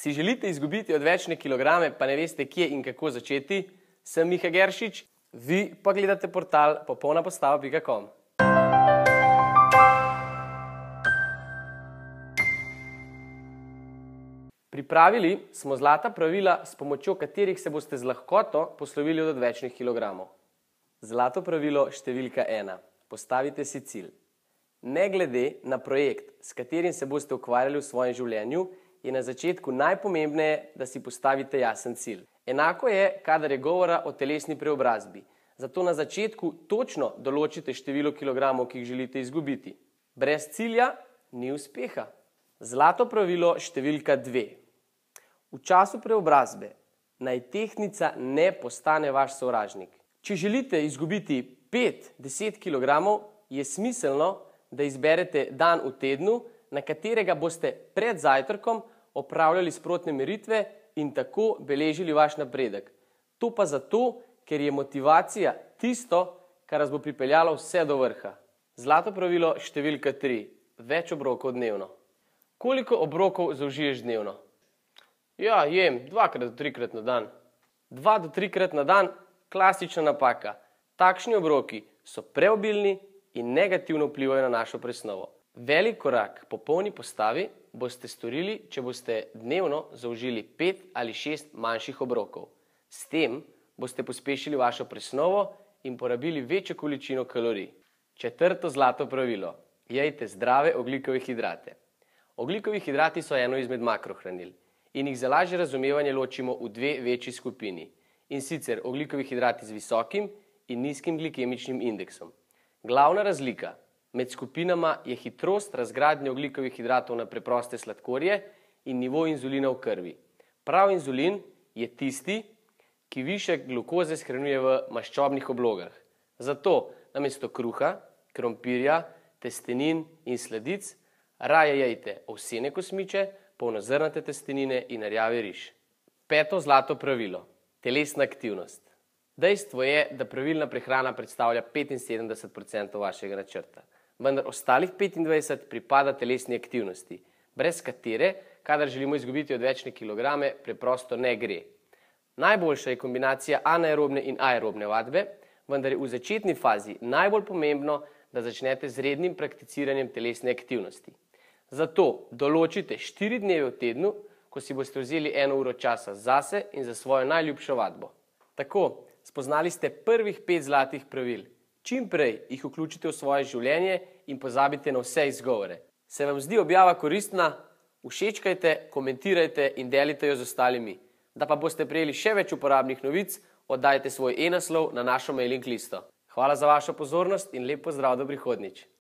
Si želite izgubiti odvečne kilograme, pa ne veste, kje in kako začeti? Sem Miha Geršič, vi pa gledate portal popolnapostava.com. Pripravili smo zlata pravila, s pomočjo katerih se boste z lahkoto poslovili od odvečnih kilogramov. Zlato pravilo številka 1. Postavite si cilj. Ne glede na projekt, s katerim se boste ukvarjali v svojem življenju, je na začetku najpomembneje, da si postavite jasen cilj. Enako je, kadar je govora o telesni preobrazbi. Zato na začetku točno določite število kilogramov, ki jih želite izgubiti. Brez cilja ni uspeha. Zlato pravilo številka 2. V času preobrazbe naj tehtnica ne postane vaš sovražnik. Če želite izgubiti 5-10 kilogramov, je smiselno, da izberete dan v tednu, na katerega boste pred zajtrkom opravljali sprotne meritve in tako beležili vaš napredek. To pa zato, ker je motivacija tisto, kar vas bo pripeljalo vse do vrha. Zlato pravilo številka 3. Več obrokov dnevno. Koliko obrokov zaužiješ dnevno? Ja, jem 2 do 3 na dan. 2 do 3 na dan, klasična napaka. Takšni obroki so preobilni in negativno vplivajo na našo presnovo. Velik korak po polni postavi boste storili, če boste dnevno zaužili 5 ali 6 manjših obrokov. S tem boste pospešili vašo presnovo in porabili večjo količino kalorij. 4. zlato pravilo. Jejte zdrave ogljikove hidrate. Ogljikovi hidrati so eno izmed makrohranil in jih za lažje razumevanje ločimo v dve večji skupini. In sicer ogljikovi hidrati z visokim in nizkim glikemičnim indeksom. Glavna razlika med skupinama je hitrost razgradnje ogljikovih hidratov na preproste sladkorje in nivo inzulina v krvi. Prav inzulin je tisti, ki višek glukoze shranjuje v maščobnih oblogah. Zato namesto kruha, krompirja, testenin in sladic raje jejte ovsene kosmiče, polnozrnate testenine in rjavi riž. 5. zlato pravilo. Telesna aktivnost. Dejstvo je, da pravilna prehrana predstavlja 75% vašega načrta, vendar ostalih 25% pripada telesni aktivnosti, brez katere, kadar želimo izgubiti odvečne kilograme, preprosto ne gre. Najboljša je kombinacija anaerobne in aerobne vadbe, vendar je v začetni fazi najbolj pomembno, da začnete z rednim prakticiranjem telesne aktivnosti. Zato določite 4 dneve v tednu, ko si boste vzeli 1 uro časa zase in za svojo najljubšo vadbo. Tako, spoznali ste prvih 5 zlatih pravil. Čim prej jih vključite v svoje življenje in pozabite na vse izgovore. Se vam zdi objava koristna? Všečkajte, komentirajte in delite jo z ostalimi. Da pa boste prejeli še več uporabnih novic, oddajte svoj e-naslov na našo mailing listo. Hvala za vašo pozornost in lep pozdrav do prihodnjič.